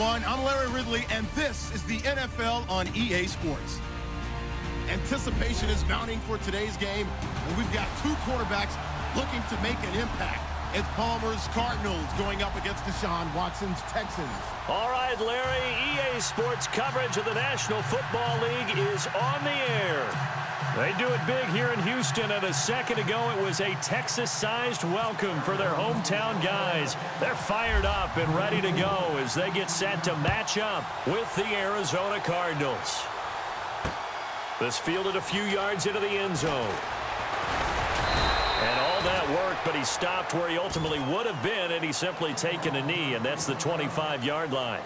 everyone. I'm Larry Ridley, and this is the NFL on EA Sports. Anticipation is mounting for today's game, and we've got two quarterbacks looking to make an impact. It's Palmer's Cardinals going up against Deshaun Watson's Texans. All right, Larry, EA Sports coverage of the National Football League is on the air. They do it big here in Houston, and a second ago it was a Texas-sized welcome for their hometown guys. They're fired up and ready to go as they get set to match up with the Arizona Cardinals. This fielded a few yards into the end zone. And all that work, but he stopped where he ultimately would have been, and he's simply taken a knee, and that's the 25-yard line.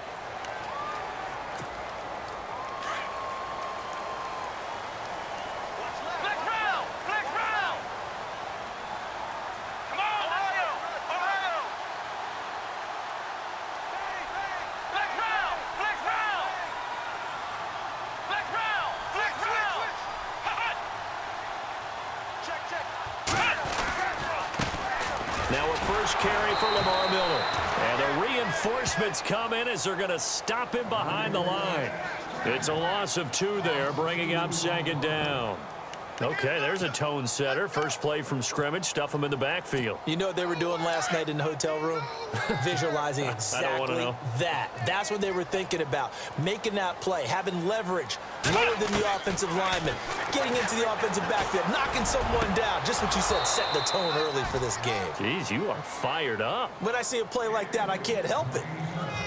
Now a first carry for Lamar Miller. And the reinforcements come in as they're going to stop him behind the line. It's a loss of 2 there, bringing up second down. Okay, there's a tone setter. First play from scrimmage, stuff him in the backfield. You know what they were doing last night in the hotel room? Visualizing exactly that. That's what they were thinking about. Making that play, having leverage, lower than the offensive lineman, getting into the offensive backfield, knocking someone down. Just what you said, set the tone early for this game. Jeez, you are fired up. When I see a play like that, I can't help it.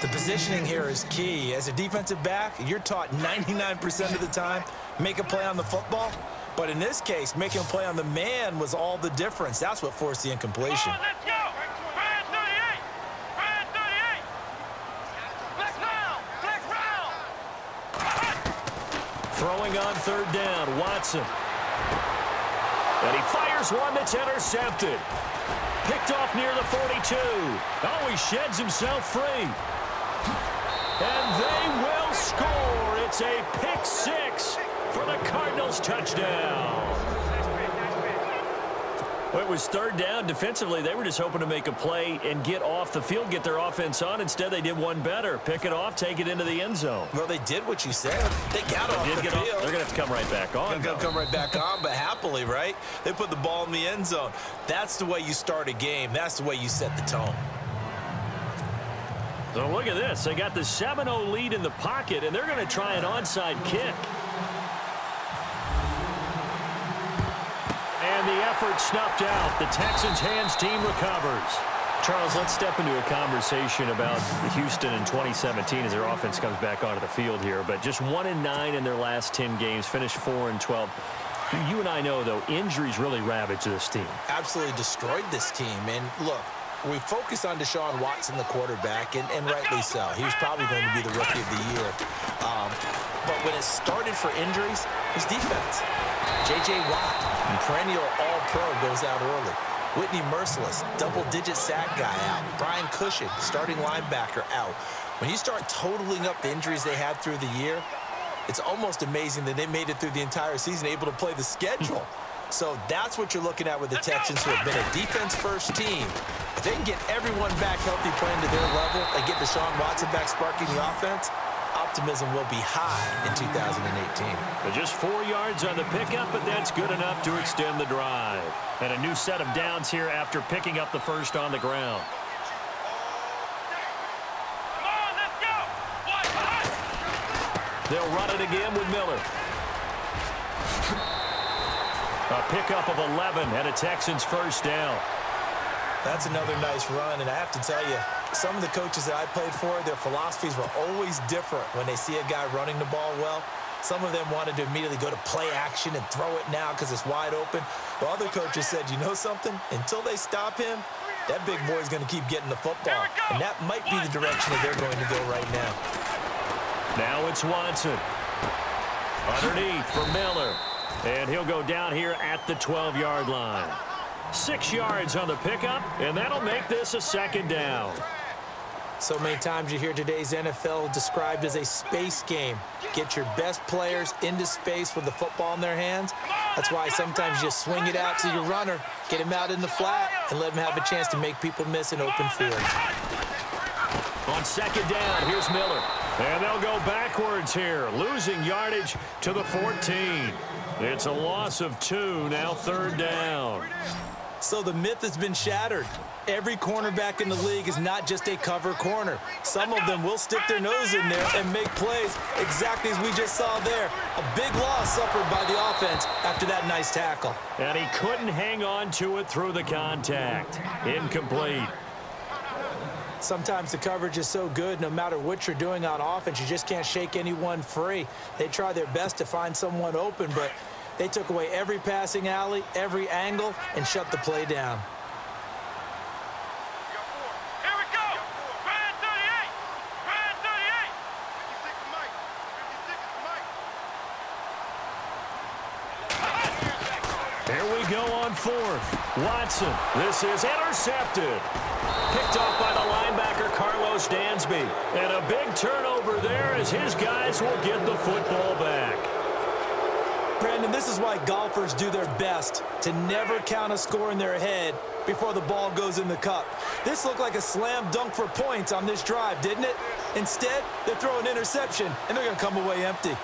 The positioning here is key. As a defensive back, you're taught 99% of the time, make a play on the football. But in this case, making a play on the man was all the difference. That's what forced the incompletion. On, let's go! Brand 38! Brand 38! Flex round! Flex round! Throwing on third down, Watson. And he fires one that's intercepted. Picked off near the 42. Oh, he sheds himself free. And they will score. It's a pick six for the Cardinals touchdown. Well, it was third down. Defensively, they were just hoping to make a play and get off the field, get their offense on. Instead, they did one better. Pick it off, take it into the end zone. Well, they did what you said. They got off the field. They're going to have to come right back on. They're going to come right back on, but happily, right? They put the ball in the end zone. That's the way you start a game. That's the way you set the tone. So look at this. They got the 7-0 lead in the pocket, and they're going to try an onside kick. And the effort snuffed out. The Texans' hands team recovers. Charles, let's step into a conversation about Houston in 2017 as their offense comes back onto the field here. But just 1-9 in their last 10 games, finished 4-12. You and I know, though, injuries really ravaged this team. Absolutely destroyed this team. And look, we focus on Deshaun Watson, the quarterback, and rightly so. He was probably going to be the rookie of the year. But when it started for injuries, it was defense. J.J. Watt, perennial all-pro, goes out early. Whitney Merciless, double-digit sack guy out. Brian Cushing, starting linebacker, out. When you start totaling up the injuries they had through the year, it's almost amazing that they made it through the entire season able to play the schedule. So that's what you're looking at with the Texans, who have been a defense-first team. If they can get everyone back healthy playing to their level and get Deshaun Watson back sparking the offense, optimism will be high in 2018. But just 4 yards on the pickup, but that's good enough to extend the drive. And a new set of downs here after picking up the first on the ground. Come on, let's go! They'll run it again with Miller. A pickup of 11 and a Texans first down. That's another nice run, and I have to tell you, some of the coaches that I played for, their philosophies were always different when they see a guy running the ball well. Some of them wanted to immediately go to play action and throw it now because it's wide open. While other coaches said, you know something? Until they stop him, that big boy's going to keep getting the football. And that might be the direction that they're going to go right now. Now it's Watson. Underneath for Miller. And he'll go down here at the 12-yard line. 6 yards on the pickup, and that'll make this a second down. So many times you hear today's NFL described as a space game. Get your best players into space with the football in their hands. That's why sometimes you just swing it out to your runner, get him out in the flat, and let him have a chance to make people miss an open field. On second down, here's Miller. And they'll go backwards here, losing yardage to the 14. It's a loss of 2, now third down. So the myth has been shattered. Every cornerback in the league is not just a cover corner. Some of them will stick their nose in there and make plays exactly as we just saw there. A big loss suffered by the offense after that nice tackle. And he couldn't hang on to it through the contact. Incomplete. Sometimes the coverage is so good, no matter what you're doing on offense, you just can't shake anyone free. They try their best to find someone open, but they took away every passing alley, every angle, and shut the play down. Here we go. Brand 38. Brand 38. 56 to Mike. 56 to Mike. Here we go on fourth. Watson. This is intercepted. Picked off by the linebacker, Carlos Dansby. And a big turnover there as his guys will get the football back. Brandon, this is why golfers do their best to never count a score in their head before the ball goes in the cup. This looked like a slam dunk for points on this drive, didn't it? Instead, they throw an interception, and they're going to come away empty.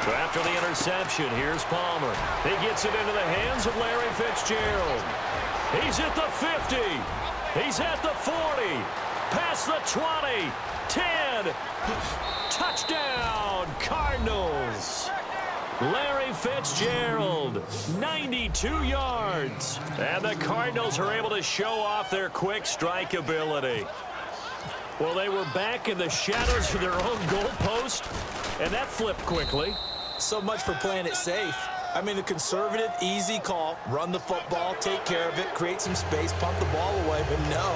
So after the interception, here's Palmer. He gets it into the hands of Larry Fitzgerald. He's at the 50. He's at the 40. Past the 20. 10. Touchdown, Cardinals. Larry Fitzgerald, 92 yards. And the Cardinals are able to show off their quick strike ability. Well, they were back in the shadows of their own goalpost, and that flipped quickly. So much for playing it safe. I mean, the conservative, easy call, run the football, take care of it, create some space, pump the ball away, but no,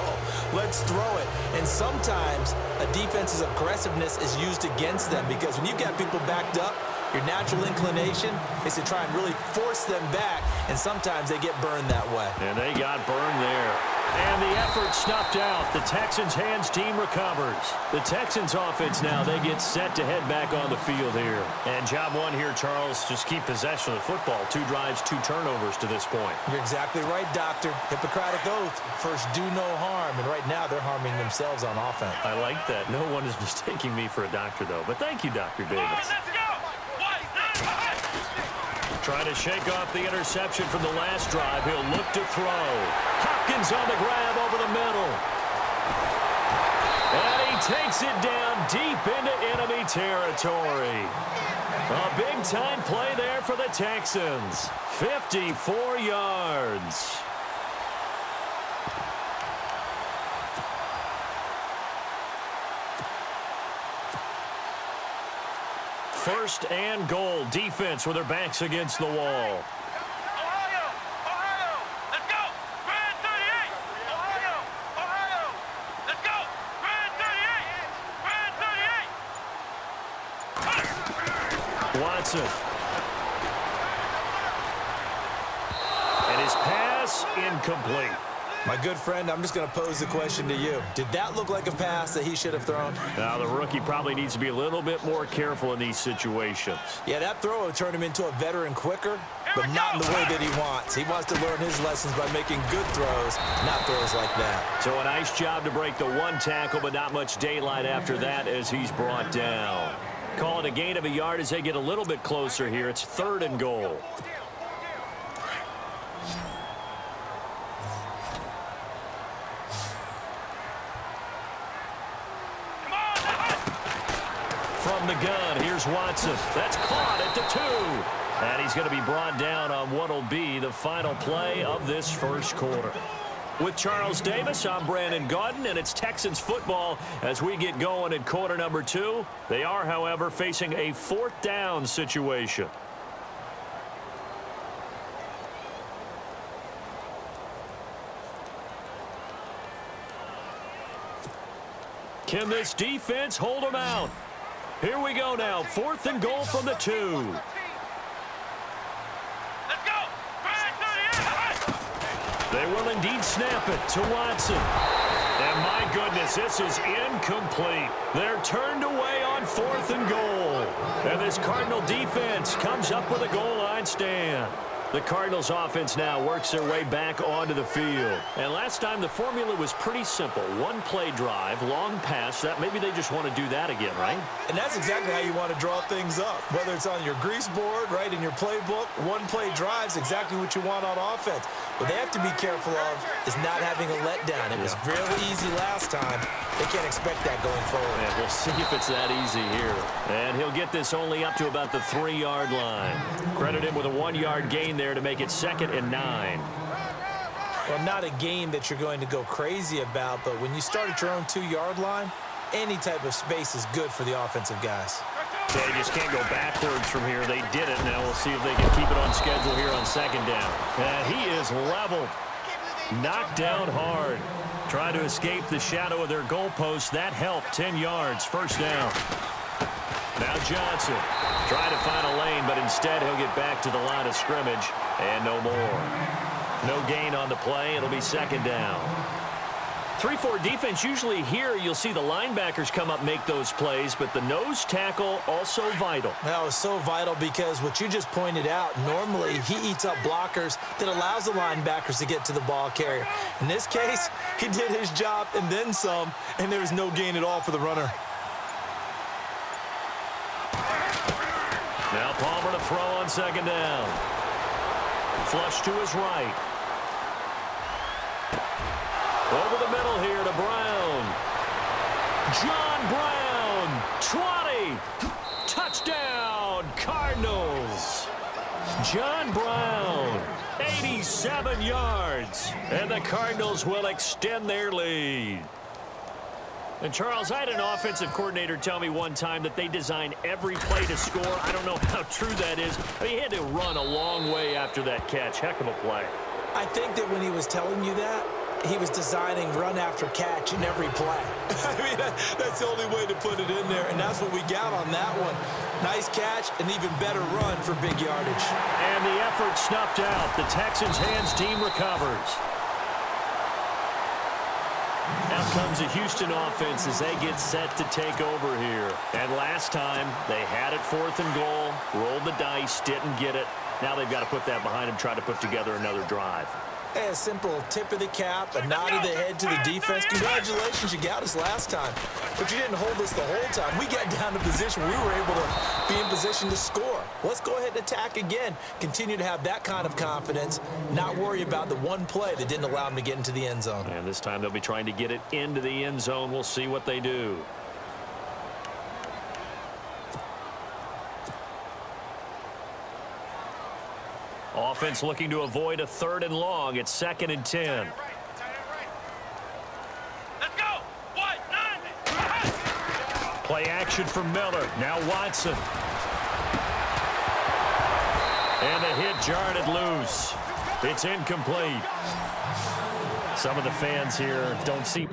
let's throw it. And sometimes a defense's aggressiveness is used against them because when you've got people backed up, your natural inclination is to try and really force them back, and sometimes they get burned that way. And they got burned there. And the effort snuffed out. The Texans' hands team recovers. The Texans' offense now, they get set to head back on the field here. And job one here, Charles, just keep possession of the football. 2 drives, 2 turnovers to this point. You're exactly right, Doctor. Hippocratic oath. First, do no harm. And right now, they're harming themselves on offense. I like that. No one is mistaking me for a doctor, though. But thank you, Dr. Davis. Let's go. Trying to shake off the interception from the last drive. He'll look to throw. Hopkins on the grab over the middle. And he takes it down deep into enemy territory. A big-time play there for the Texans. 54 yards. First and goal. Defense with their backs against the wall. Ohio. Ohio. Let's go. Brand 38. Ohio. Ohio. Let's go. Brand 38. Brand 38. Watson. And his pass incomplete. My good friend, I'm just going to pose the question to you. Did that look like a pass that he should have thrown? Now, the rookie probably needs to be a little bit more careful in these situations. Yeah, that throw would turn him into a veteran quicker, but not in the way that he wants. He wants to learn his lessons by making good throws, not throws like that. So a nice job to break the 1 tackle, but not much daylight after that as he's brought down. Calling a gain of a yard as they get a little bit closer here. It's 3rd and goal. From the gun, here's Watson. That's caught at the 2. And he's going to be brought down on what will be the final play of this first quarter. With Charles Davis, I'm Brandon Gaudin, and it's Texans football as we get going in quarter number 2. They are, however, facing a 4th down situation. Can this defense hold them out? Here we go now. 4th and goal from the 2. Let's go. Brand 38. They will indeed snap it to Watson. And my goodness, this is incomplete. They're turned away on 4th and goal. And this Cardinal defense comes up with a goal line stand. The Cardinals offense now works their way back onto the field. And last time the formula was pretty simple. One play drive, long pass. That maybe they just want to do that again, right? And that's exactly how you want to draw things up. Whether it's on your grease board, right, in your playbook, one play drive is exactly what you want on offense. What they have to be careful of is not having a letdown. It was really easy last time. They can't expect that going forward. And we'll see if it's that easy here. And he'll get this only up to about the 3-yard line. Credit him with a 1-yard gain there to make it 2nd and 9. Well, not a game that you're going to go crazy about, but when you start at your own 2-yard line, any type of space is good for the offensive guys. They just can't go backwards from here. They did it. Now we'll see if they can keep it on schedule here on 2nd down. And he is leveled. Knocked down hard. Trying to escape the shadow of their goalpost. That helped. 10 yards. 1st down. Now Johnson trying to find a lane, but instead he'll get back to the line of scrimmage. And no more. No gain on the play. It'll be 2nd down. 3-4 defense, usually here you'll see the linebackers come up, make those plays, but the nose tackle also vital. That was so vital because what you just pointed out, normally he eats up blockers that allows the linebackers to get to the ball carrier. In this case, he did his job and then some, and there was no gain at all for the runner. Now Palmer to throw on 2nd down. Flush to his right. Over the middle here to Brown. John Brown, 20. Touchdown, Cardinals. John Brown, 87 yards. And the Cardinals will extend their lead. And, Charles, I had an offensive coordinator tell me one time that they design every play to score. I don't know how true that is. I mean, he had to run a long way after that catch. Heck of a play. I think that when he was telling you that, he was designing run after catch in every play. I mean, that's the only way to put it in there, and that's what we got on that one. Nice catch, an even better run for big yardage. And the effort snuffed out. The Texans' hands team recovers. Now comes the Houston offense as they get set to take over here. And last time, they had it 4th and goal, rolled the dice, didn't get it. Now they've got to put that behind them, try to put together another drive. Hey, a simple tip of the cap, a nod of the head to the defense. Congratulations, you got us last time. But you didn't hold us the whole time. We got down to position where we were able to be in position to score. Let's go ahead and attack again. Continue to have that kind of confidence, not worry about the one play that didn't allow them to get into the end zone. And this time they'll be trying to get it into the end zone. We'll see what they do. Offense looking to avoid a 3rd and long. It's 2nd and 10. Let's go. 1-9. Play action from Miller. Now Watson. And the hit jarred it loose. It's incomplete. Some of the fans here don't see